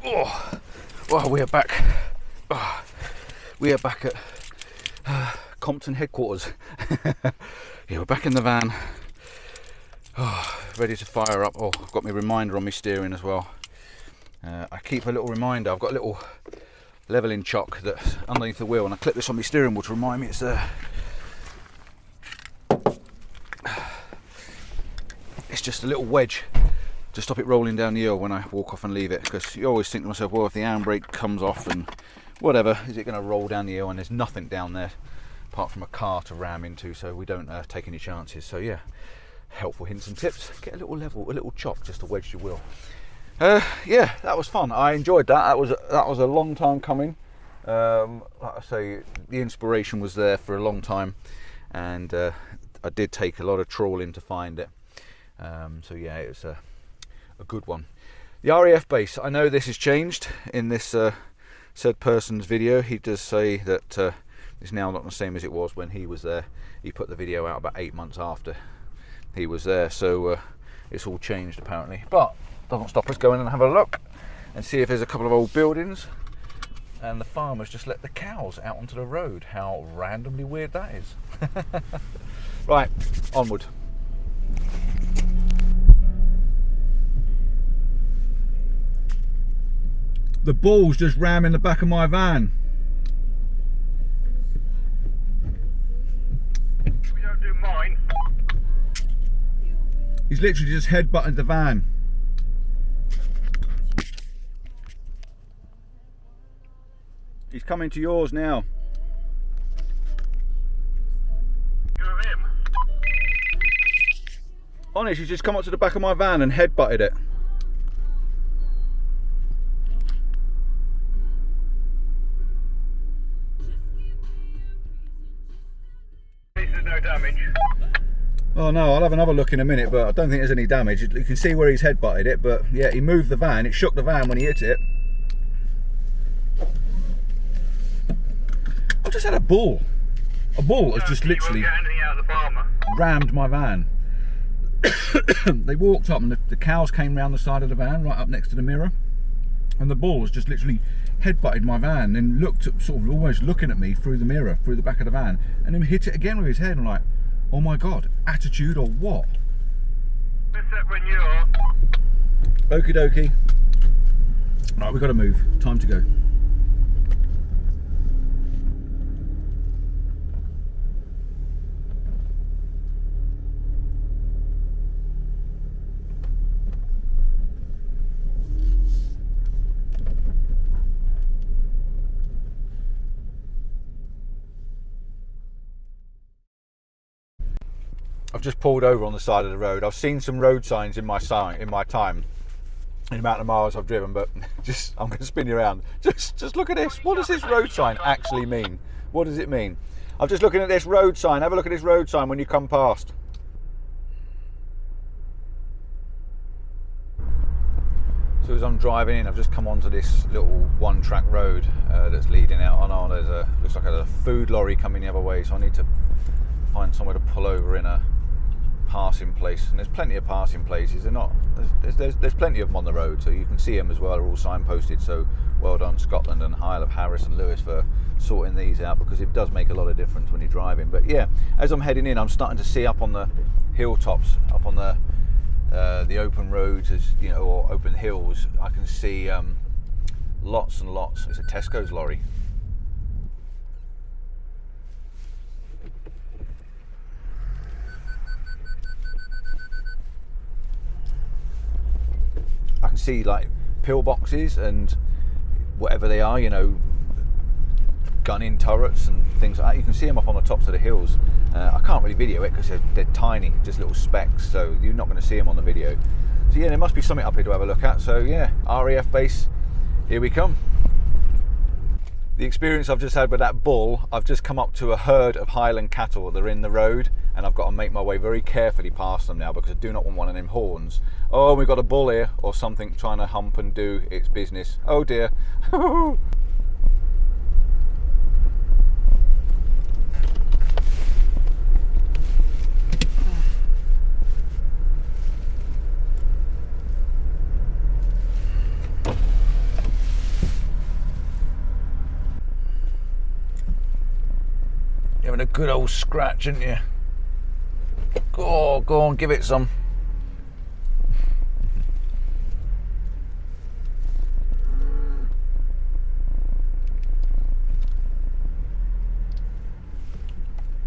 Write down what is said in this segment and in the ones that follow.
Oh, well, we are back. Oh, we are back at Compton headquarters. Yeah, we're back in the van. Oh, ready to fire up. Oh, I've got my reminder on my steering as well. I keep a little reminder. I've got a little leveling chock that's underneath the wheel, and I clip this on my steering wheel to remind me it's there. It's just a little wedge to stop it rolling down the hill when I walk off and leave it, because you always think to myself, well, if the handbrake comes off and whatever, is it going to roll down the hill? And there's nothing down there apart from a car to ram into, so we don't take any chances. So yeah, helpful hints and tips. Get a little level, a little chop just to wedge your wheel. Yeah, that was fun. I enjoyed that. That was a long time coming. Like I say, the inspiration was there for a long time, and I did take a lot of trawling to find it. So yeah, it was a good one. The RAF base, I know this has changed in this said person's video. He does say that it's now not the same as it was when he was there. He put the video out about 8 months after he was there, so it's all changed apparently, but doesn't stop us going and have a look and see if there's a couple of old buildings. And the farmers just let the cows out onto the road. How randomly weird that is. Right, onward. The ball's just ramming the back of my van. We don't do mine. He's literally just headbutted the van. He's coming to yours now. You're him. Honest, he's just come up to the back of my van and headbutted it. There's no damage. Oh no, I'll have another look in a minute, but I don't think there's any damage. You can see where he's headbutted it, but yeah, he moved the van. It shook the van when he hit it. I've just had a bull. A bull has just literally rammed my van. They walked up and the cows came round the side of the van, right up next to the mirror. And the bull has just literally headbutted my van and looked at, sort of almost looking at me through the mirror, through the back of the van, and then hit it again with his head. I'm like, oh my God, attitude or what? Okie dokie. Right, we've got to move. Time to go. I've just pulled over on the side of the road. I've seen some road signs in my time, in the amount of miles I've driven, but I'm going to spin you around. Just look at this. What does this road sign actually mean? What does it mean? I'm just looking at this road sign. Have a look at this road sign when you come past. So as I'm driving in, I've just come onto this little one-track road that's leading out. Oh no, looks like a food lorry coming the other way, so I need to find somewhere to pull over in a passing place, and there's plenty of passing places. There's plenty of them on the road, so you can see them as well. They're all signposted, so well done Scotland and Isle of Harris and Lewis for sorting these out, because it does make a lot of difference when you're driving. But yeah, as I'm heading in, I'm starting to see up on the hilltops, up on the open roads, as you know, or open hills, I can see lots and lots. It's a Tesco's lorry. I can see like pillboxes and whatever they are, you know, gun-in turrets and things like that. You can see them up on the tops of the hills. I can't really video it because they're tiny, just little specks, so you're not going to see them on the video. So yeah, there must be something up here to have a look at. So yeah, RAF base, here we come. The experience I've just had with that bull, I've just come up to a herd of Highland cattle that are in the road, and I've got to make my way very carefully past them now, because I do not want one of them horns. Oh, we've got a bull here, or something trying to hump and do its business. Oh dear. a good old scratch, aren't you? Oh, go on, give it some.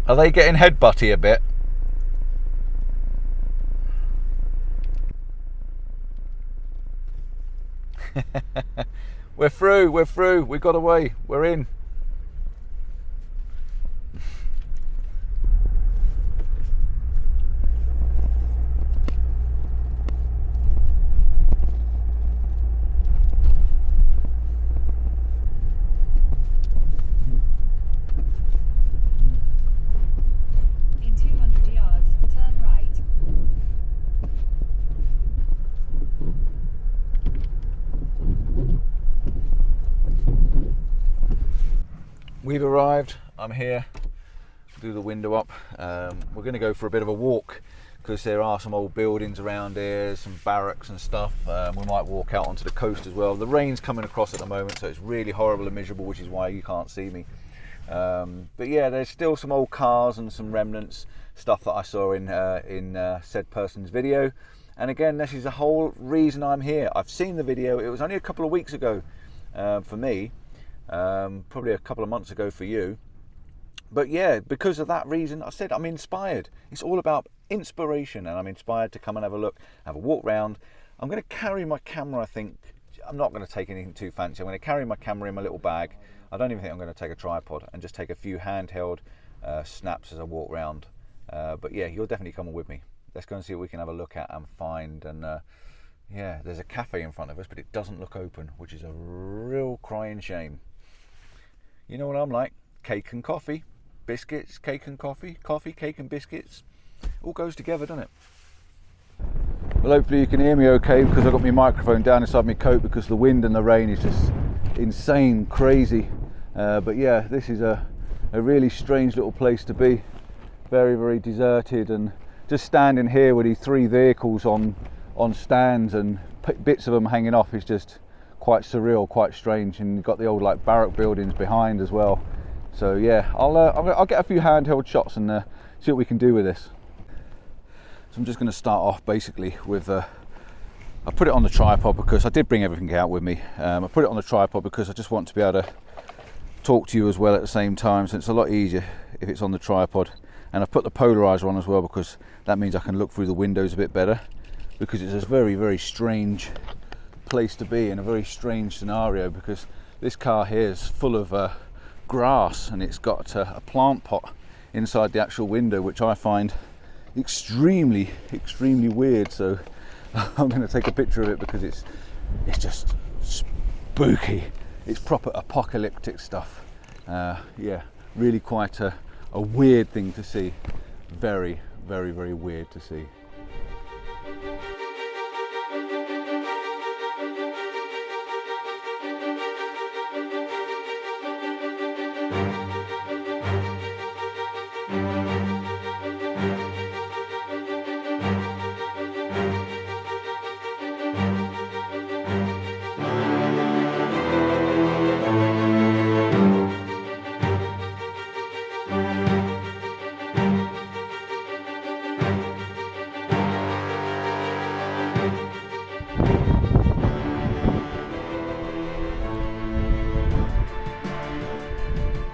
Are they getting headbutty a bit? We're through, we got away, we're in. In 200 yards, turn right. We've arrived, I'm here, do the window up. We're going to go for a bit of a walk because there are some old buildings around here, some barracks and stuff. We might walk out onto the coast as well. The rain's coming across at the moment, so it's really horrible and miserable, which is why you can't see me. But yeah, there's still some old cars and some remnants, stuff that I saw in said person's video. And again, this is the whole reason I'm here. I've seen the video, it was only a couple of weeks ago for me. Probably a couple of months ago for you, but yeah, because of that reason, I said I'm inspired. It's all about inspiration, and I'm inspired to come and have a look, have a walk round. I'm going to carry my camera. I think I'm not going to take anything too fancy. I'm going to carry my camera in my little bag. I don't even think I'm going to take a tripod, and just take a few handheld snaps as I walk round. But yeah, you're definitely coming with me. Let's go and see what we can have a look at and find. And yeah, there's a cafe in front of us, but it doesn't look open, which is a real crying shame. You know what I'm like, cake and coffee, biscuits, cake and coffee, coffee, cake and biscuits, all goes together, doesn't it? Well, hopefully you can hear me okay, because I've got my microphone down inside my coat because the wind and the rain is just insane, crazy. But yeah, this is a really strange little place to be, very, very deserted, and just standing here with these three vehicles on stands and bits of them hanging off is just quite surreal, quite strange. And you've got the old like barrack buildings behind as well. So yeah, I'll get a few handheld shots and see what we can do with this. So I'm just going to start off basically with I put it on the tripod because I did bring everything out with me. I put it on the tripod because I just want to be able to talk to you as well at the same time, so it's a lot easier if it's on the tripod. And I've put the polarizer on as well because that means I can look through the windows a bit better, because it's a very, very strange place to be in, a very strange scenario, because this car here is full of grass, and it's got a plant pot inside the actual window, which I find extremely weird. So I'm going to take a picture of it because it's just spooky. It's proper apocalyptic stuff. Yeah, really quite a weird thing to see. Very, very, very weird to see.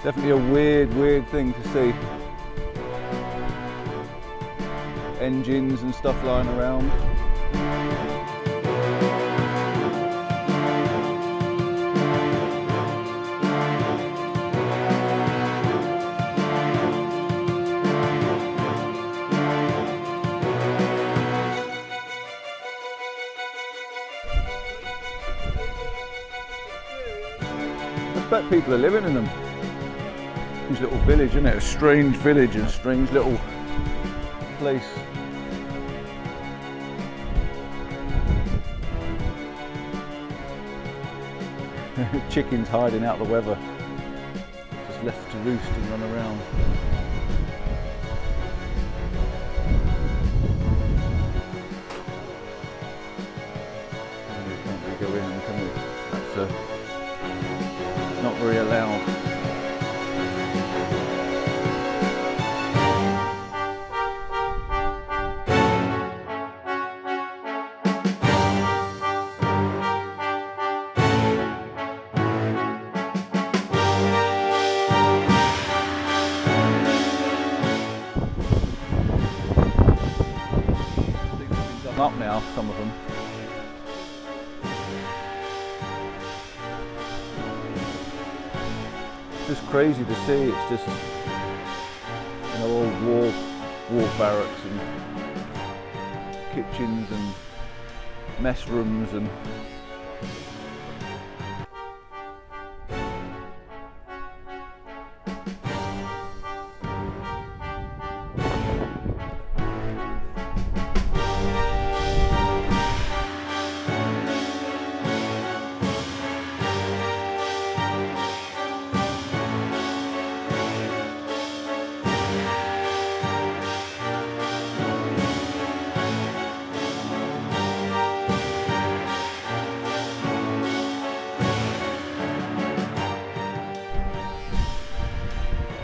Definitely a weird thing to see. Engines and stuff lying around. I expect people are living in them. This little village, isn't it? A strange village and a strange little place. Chickens hiding out the weather, just left to roost and run around. You can't really go in, can you? That's not very allowed. now, some of them. Just crazy to see. It's just, you know, old war barracks and kitchens and mess rooms and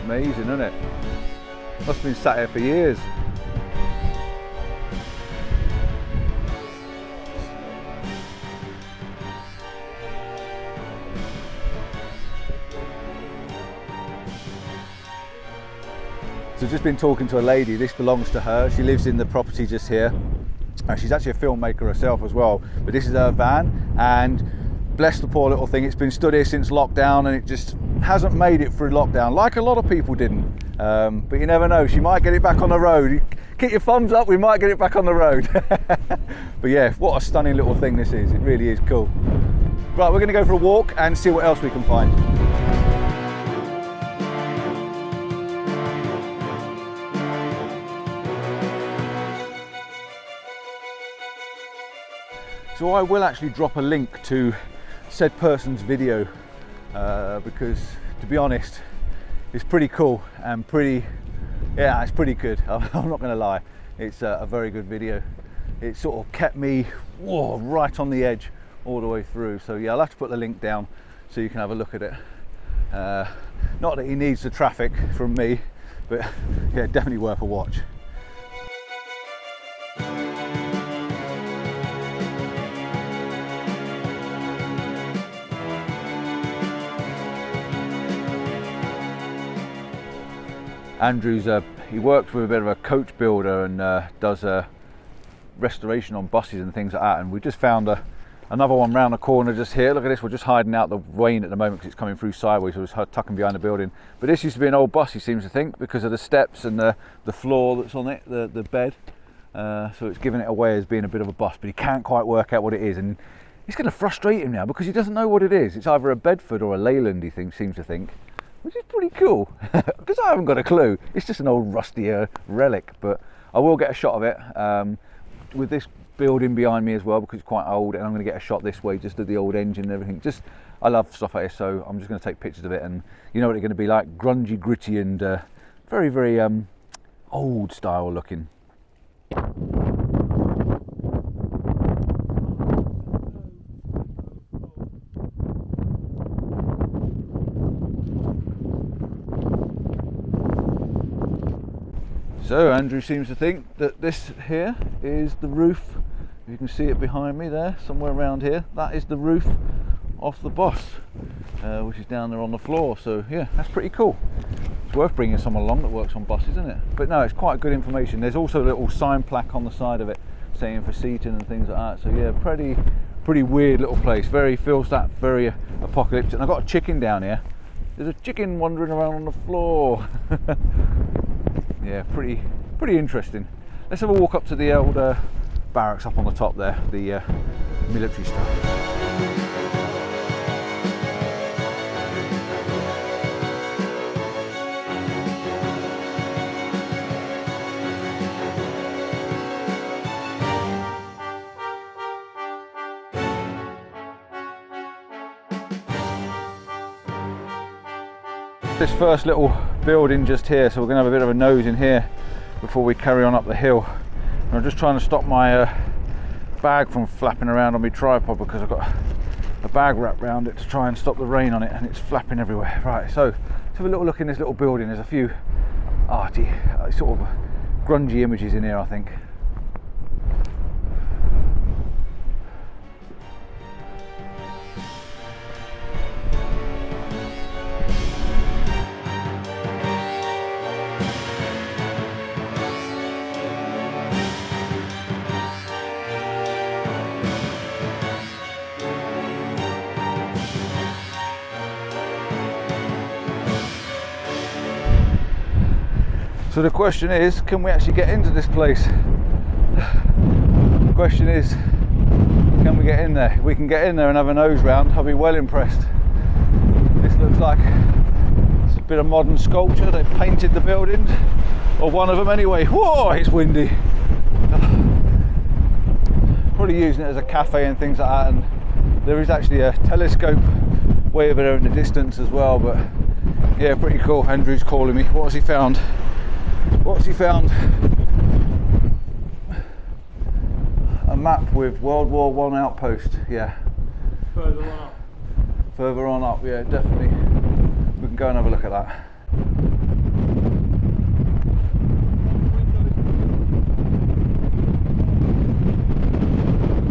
amazing, isn't it? Must have been sat here for years. So just been talking to a lady, this belongs to her, she lives in the property just here. She's actually a filmmaker herself as well, but this is her van, and bless the poor little thing, it's been stood here since lockdown and it just hasn't made it through lockdown, like a lot of people didn't. But you never know, she might get it back on the road. Keep your thumbs up, we might get it back on the road. But yeah, what a stunning little thing this is, it really is cool. Right, we're going to go for a walk and see what else we can find. So I will actually drop a link to said person's video because, to be honest, it's pretty cool and it's pretty good. I'm not going to lie, it's a very good video. It sort of kept me right on the edge all the way through. So yeah, I'll have to put the link down so you can have a look at it. Not that he needs the traffic from me, but yeah, definitely worth a watch. Andrew's he works with a bit of a coach builder and does restoration on buses and things like that, and we just found another one round the corner just here. Look at this, we're just hiding out the rain at the moment because it's coming through sideways, so we're tucking behind the building. But this used to be an old bus, he seems to think, because of the steps and the floor that's on it, the bed. So it's giving it away as being a bit of a bus, but he can't quite work out what it is, and it's going to frustrate him now because he doesn't know what it is. It's either a Bedford or a Leyland, he seems to think. Which is pretty cool, because I haven't got a clue. It's just an old rusty relic, but I will get a shot of it with this building behind me as well, because it's quite old, and I'm going to get a shot this way just of the old engine and everything. Just, I love stuff like this, so I'm just going to take pictures of it, and you know what it's going to be like, grungy, gritty, and very, very old style looking. So Andrew seems to think that this here is the roof. You can see it behind me there, somewhere around here. That is the roof of the bus, which is down there on the floor. So yeah, that's pretty cool. It's worth bringing someone along that works on buses, isn't it? But no, it's quite good information. There's also a little sign plaque on the side of it saying for seating and things like that. So yeah, pretty weird little place. Feels that very apocalyptic. And I've got a chicken down here. There's a chicken wandering around on the floor. Yeah, pretty interesting. Let's have a walk up to the old barracks up on the top there, the military stuff. This first little building just here, so we're going to have a bit of a nose in here before we carry on up the hill. And I'm just trying to stop my bag from flapping around on my tripod, because I've got a bag wrapped around it to try and stop the rain on it, and it's flapping everywhere. Right, so let's have a little look in this little building. There's a few arty, sort of grungy images in here, I think. So the question is, can we actually get into this place? The question is, can we get in there? If we can get in there and have a nose round, I'll be well impressed. This looks like it's a bit of modern sculpture. They've painted the buildings, or one of them anyway. Whoa, it's windy. Probably using it as a cafe and things like that, and there is actually a telescope way over there in the distance as well, but yeah, pretty cool. Andrew's calling me. What has he found? What's he found? A map with World War I outpost, yeah. Further on up. Further on up, yeah, definitely. We can go and have a look at that.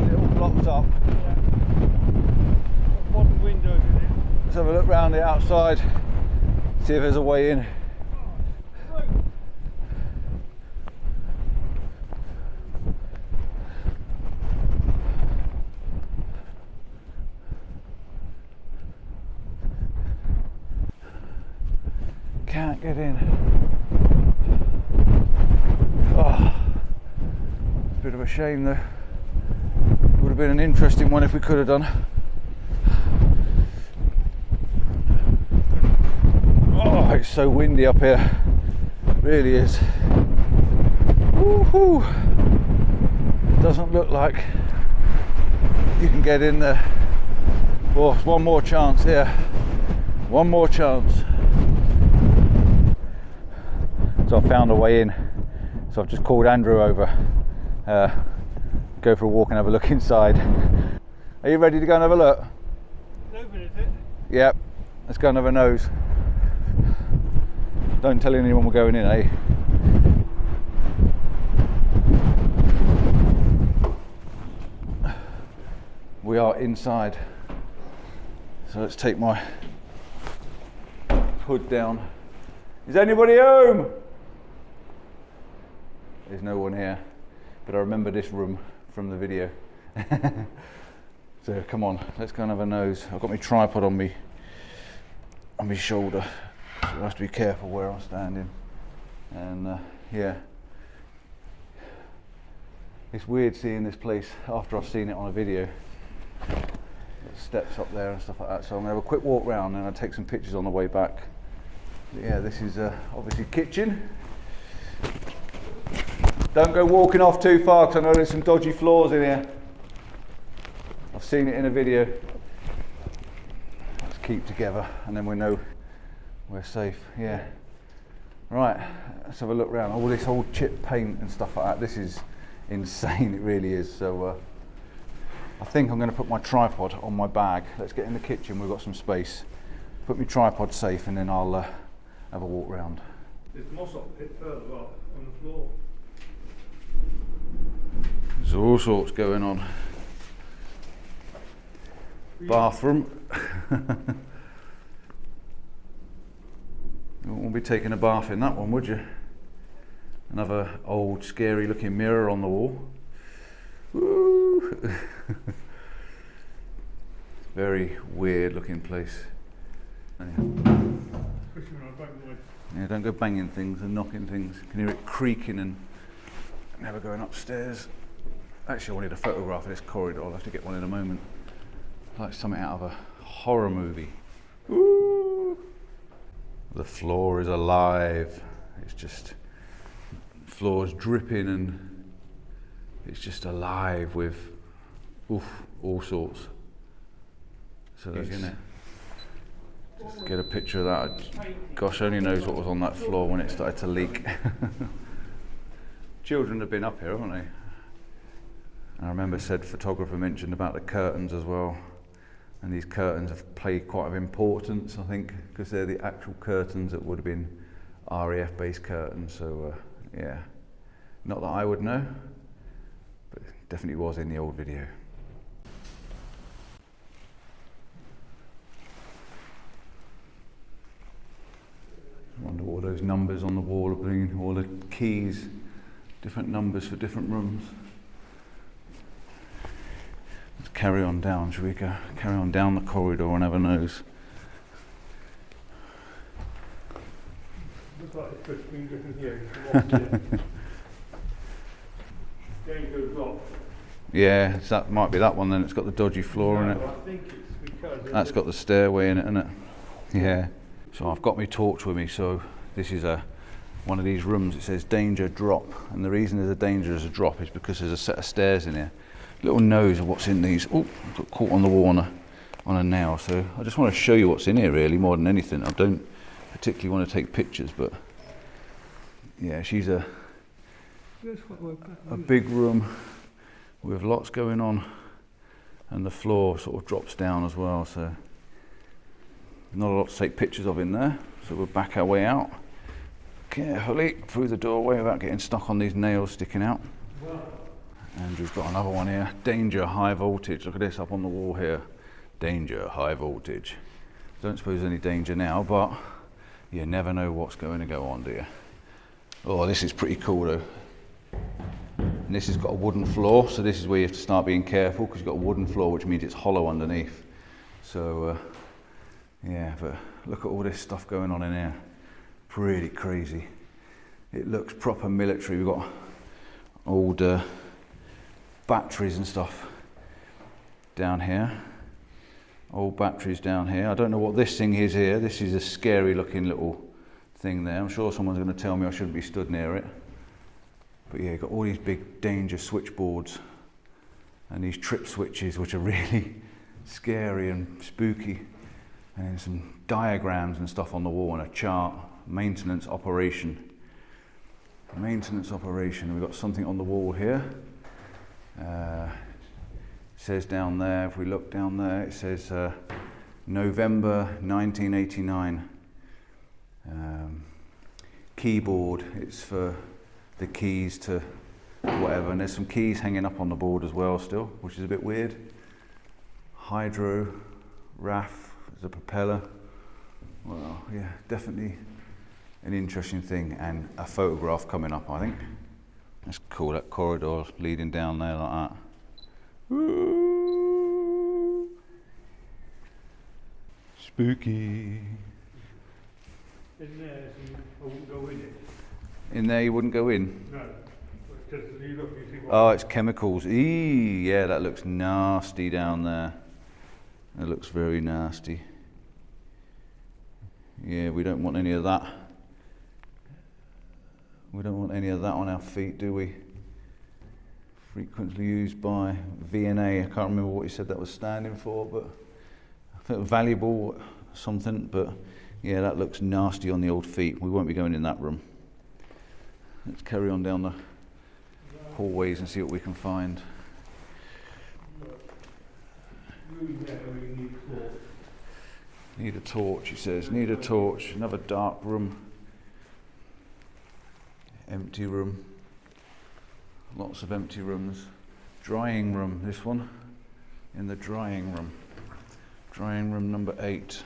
Little blocks up. Yeah. Modern windows in it. Let's have a look round the outside, see if there's a way in. Can't get in. Oh, it's a bit of a shame though. It would have been an interesting one if we could have done. Oh, it's so windy up here. It really is. Woohoo! Doesn't look like you can get in there. Oh, one more chance here. One more chance. So I found a way in. So I've just called Andrew over. Go for a walk and have a look inside. Are you ready to go and have a look? Open, is it? Yep. Let's go and have a nose. Don't tell anyone we're going in, eh? We are inside. So let's take my hood down. Is anybody home? There's no one here, but I remember this room from the video. So come on, let's go and have a nose. I've got my tripod on my shoulder, so I have to be careful where I'm standing. And yeah, it's weird seeing this place after I've seen it on a video. There's steps up there and stuff like that. So I'm gonna have a quick walk round and I'll take some pictures on the way back. But yeah, this is obviously kitchen. Don't go walking off too far because I know there's some dodgy floors in here. I've seen it in a video. Let's keep together and then we know we're safe. Yeah. Right, let's have a look around. All this old chip paint and stuff like that. This is insane, it really is. So I think I'm going to put my tripod on my bag. Let's get in the kitchen, we've got some space. Put my tripod safe and then I'll have a walk round. There's moss up a bit further up on the floor. There's all sorts going on. Bathroom. You won't be taking a bath in that one, would you? Another old scary looking mirror on the wall. Woo! Very weird looking place. Yeah, don't go banging things and knocking things. You can hear it creaking and never going upstairs. Actually, I wanted a photograph of this corridor. I'll have to get one in a moment. Like something out of a horror movie. Ooh. The floor is alive. It's just, floor's dripping and it's just alive with all sorts. So that's in it. Just get a picture of that. Gosh, only knows what was on that floor when it started to leak. Children have been up here, haven't they? I remember said photographer mentioned about the curtains as well. And these curtains have played quite of importance, I think, because they're the actual curtains that would have been RAF based curtains. So yeah, not that I would know, but it definitely was in the old video. I wonder what those numbers on the wall are bringing, all the keys, different numbers for different rooms. Let's carry on down, shall we go? Carry on down the corridor and have a nose. Looks like it's just been written here. It's the Danger drop. Yeah, so that might be that one then. It's got the dodgy floor in it. I think it's because That's got the stairway in it, isn't it? Yeah. So I've got my torch with me. So this is one of these rooms. It says danger drop, and the reason there's a danger as a drop is because there's a set of stairs in here. Little nose of what's in these. Oh, got caught on the wall on a nail. So I just want to show you what's in here, really, more than anything. I don't particularly want to take pictures, but yeah, she's a big room with lots going on, and the floor sort of drops down as well, so not a lot to take pictures of in there. So we'll back our way out carefully through the doorway without getting stuck on these nails sticking out. Andrew's got another one here. Danger, high voltage. Look at this up on the wall here. Danger, high voltage. Don't suppose there's any danger now, but you never know what's going to go on, do you? Oh, this is pretty cool though. And this has got a wooden floor, so this is where you have to start being careful, because you've got a wooden floor, which means it's hollow underneath. So yeah, but look at all this stuff going on in here. Pretty crazy. It looks proper military. We've got old batteries and stuff down here. Old batteries down here. I don't know what this thing is here. This is a scary looking little thing there. I'm sure someone's going to tell me I shouldn't be stood near it. But yeah, you've got all these big danger switchboards and these trip switches, which are really scary and spooky. And then some diagrams and stuff on the wall and a chart. Maintenance operation. Maintenance operation. We've got something on the wall here. It says down there, if we look down there, it says November 1989. Keyboard, it's for the keys to whatever, and there's some keys hanging up on the board as well still, which is a bit weird. Hydro, RAF, there's a propeller. Well, yeah, definitely an interesting thing, and a photograph coming up, I think. That's cool, that corridor leading down there like that. Ooh. Spooky. in there, so I wouldn't go in it. In there you wouldn't go in? No. Just you look, you see what. Oh, it's chemicals. Eee, yeah, that looks nasty down there. It looks very nasty. Yeah, we don't want any of that. We don't want any of that on our feet, do we? Frequently used by VNA. I can't remember what he said that was standing for, but I think valuable something. But yeah, that looks nasty on the old feet. We won't be going in that room. Let's carry on down the hallways and see what we can find. Need a torch, he says. Need a torch. Another dark room. Empty room. Lots of empty rooms. Drying room, this one. In the drying room. Drying room number 8.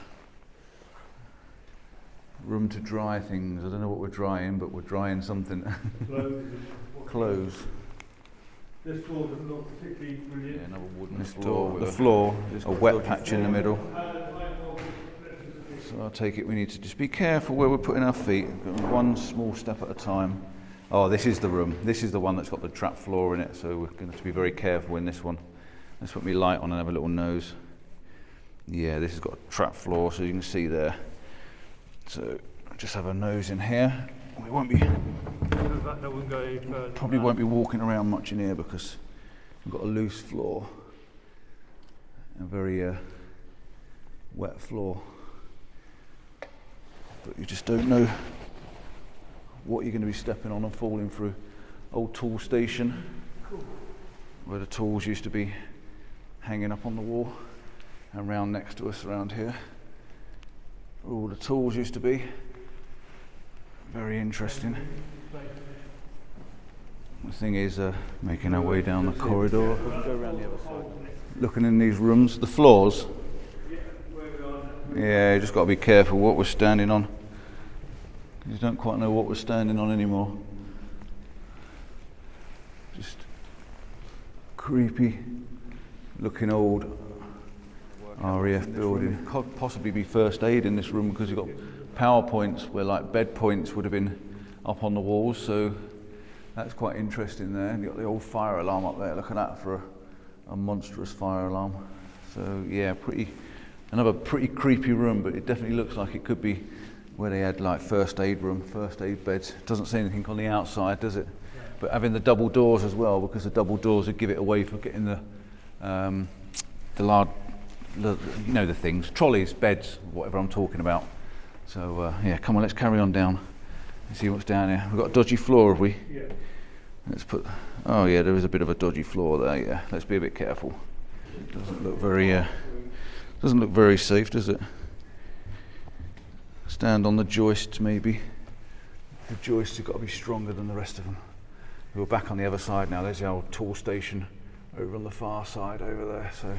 Room to dry things. I don't know what we're drying, but we're drying something. Clothes. This floor doesn't look particularly brilliant. Yeah, another wooden floor. The floor, a wet patch in the middle. So I take it we need to just be careful where we're putting our feet. One small step at a time. Oh, this is the room. This is the one that's got the trap floor in it, so we're going to have to be very careful in this one. Let's put my light on and have a little nose. Yeah, this has got a trap floor, so you can see there. So just have a nose in here. We won't be probably won't be walking around much in here because we've got a loose floor, a very wet floor. But you just don't know what you're going to be stepping on and falling through. Old tool station, where the tools used to be hanging up on the wall, and round next to us around here, where all the tools used to be. Very interesting. The thing is, making our way down the corridor, go around the other side. Looking in these rooms, the floors. Yeah, you just got to be careful what we're standing on. You don't quite know what we're standing on anymore. Just creepy looking old RAF building. Could possibly be first aid in this room because you've got power points where like bed points would have been up on the walls, so that's quite interesting there. And you've got the old fire alarm up there. Look at that for a monstrous fire alarm. So yeah, another pretty creepy room, but it definitely looks like it could be where they had like first aid beds. Doesn't say anything on the outside, does it? But having the double doors as well, because the double doors would give it away for getting the the things, trolleys, beds, whatever I'm talking about. So yeah, come on, let's carry on down and see what's down here. We've got a dodgy floor, have we? Yeah. Let's put. Oh yeah, there is a bit of a dodgy floor there. Yeah, let's be a bit careful. It doesn't look very safe, does it? Stand on the joists, maybe. The joists have got to be stronger than the rest of them. We're back on the other side now. There's the old tool station over on the far side over there. So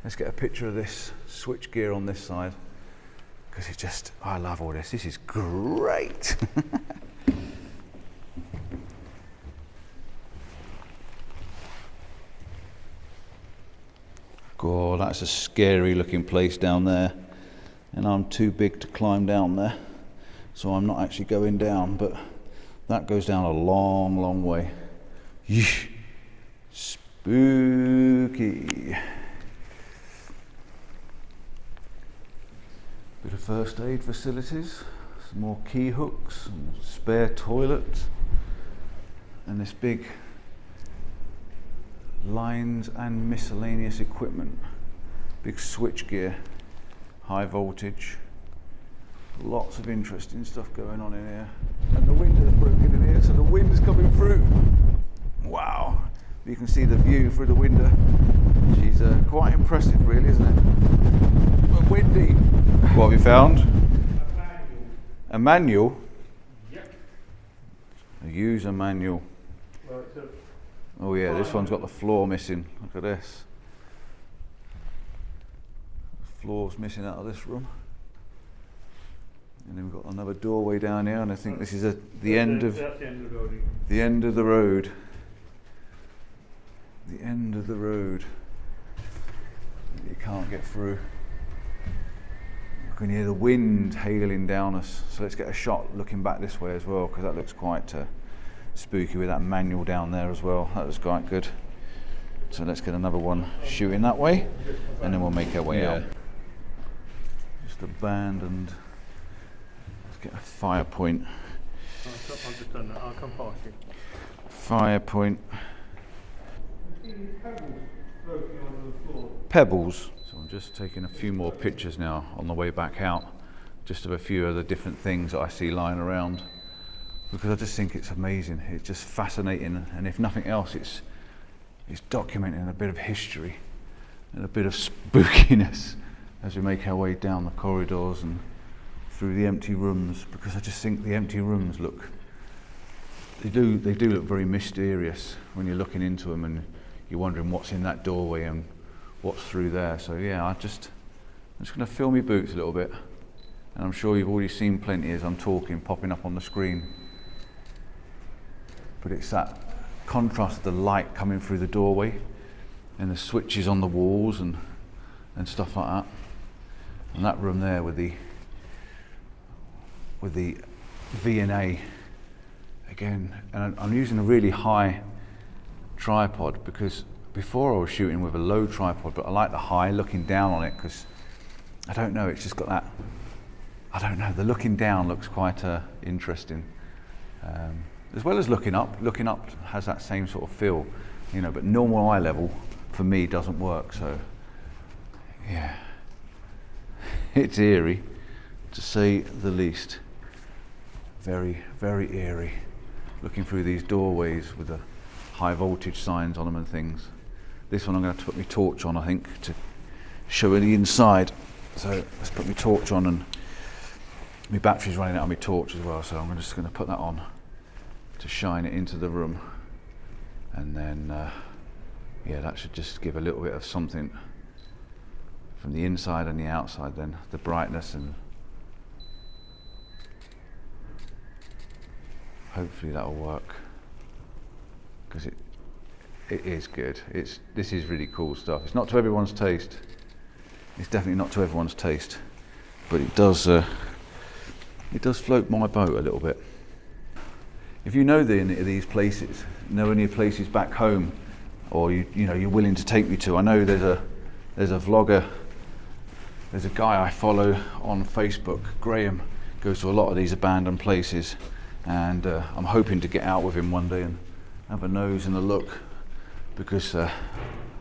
let's get a picture of this switch gear on this side, because it's just, I love all this. This is great. God, that's a scary looking place down there. And I'm too big to climb down there, so I'm not actually going down, but that goes down a long, long way. Yeesh. Spooky. Bit of first aid facilities, some more key hooks, some spare toilets, and this big lines and miscellaneous equipment. Big switch gear, high voltage. Lots of interesting stuff going on in here. And the window's broken in here, so the wind's coming through. Wow. You can see the view through the window. She's quite impressive, really, isn't it? But windy. What have you found? A manual? Yep. A user manual. Well, it's a Oh yeah, this one's got the floor missing. Look at this. The floor's missing out of this room. And then we've got another doorway down here, and I think this is the end of that's the end of the building. the end of the road. The end of the road. You can't get through. You can hear the wind hailing down us. So let's get a shot looking back this way as well, because that looks quite spooky with that manual down there as well. That was quite good. So let's get another one shooting that way, and then we'll make our way out. Just abandoned. Let's get a fire point. I've just done that. I'll come past you. Fire point. Pebbles floating onto the floor. Pebbles. So I'm just taking a few more pictures now on the way back out, just of a few of the different things that I see lying around, because I just think it's amazing. It's just fascinating, and if nothing else, it's documenting a bit of history and a bit of spookiness as we make our way down the corridors and through the empty rooms, because I just think the empty rooms they do look very mysterious when you're looking into them and you're wondering what's in that doorway and what's through there. So yeah, I'm just going to fill my boots a little bit, and I'm sure you've already seen plenty as I'm talking popping up on the screen, but it's that contrast of the light coming through the doorway and the switches on the walls and stuff like that, and that room there with the V&A again. And I'm using a really high tripod, because before I was shooting with a low tripod, but I like the high, looking down on it, because I don't know, it's just got that, I don't know, the looking down looks quite interesting, as well as looking up. Looking up has that same sort of feel, you know, but normal eye level for me doesn't work. So yeah, it's eerie, to say the least. Very, very eerie, looking through these doorways with the high voltage signs on them and things. This one I'm going to have to put my torch on, I think, to show the inside. So let's put my torch on, and my battery's running out on my torch as well, so I'm just going to put that on to shine it into the room, and then yeah, that should just give a little bit of something from the inside and the outside, then the brightness, and hopefully that'll work, because it is good. This is really cool stuff. It's not to everyone's taste, It's definitely not to everyone's taste, but it does float my boat a little bit. If you know any of these places, know any places back home, or you're willing to take me to. I know there's a vlogger, there's a guy I follow on Facebook, Graham, goes to a lot of these abandoned places, and I'm hoping to get out with him one day and have a nose and a look, because I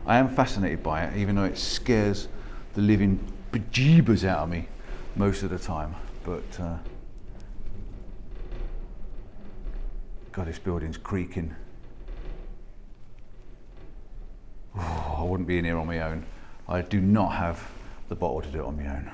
am fascinated by it, even though it scares the living bejeebers out of me most of the time. But God, this building's creaking. Oh, I wouldn't be in here on my own. I do not have the bottle to do it on my own.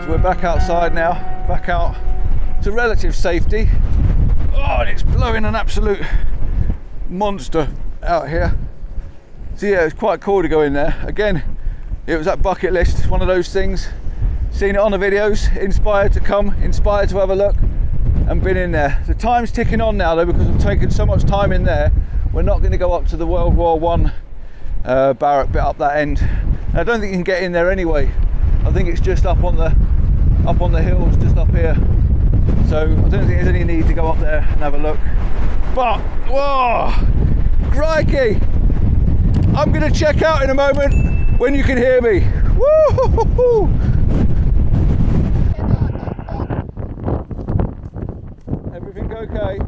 So we're back outside now. back out to relative safety. Oh, and it's blowing an absolute monster out here. So yeah, it's quite cool to go in there. Again, it was that bucket list, it's one of those things. Seen it on the videos, inspired to come, inspired to have a look, and been in there. The time's ticking on now though, because I've taken so much time in there. We're not going to go up to the World War I barrack bit up that end. And I don't think you can get in there anyway. I think it's just up on the hills, just up here. So I don't think there's any need to go up there and have a look. But whoa, crikey! I'm going to check out in a moment when you can hear me. Woo! Everything okay?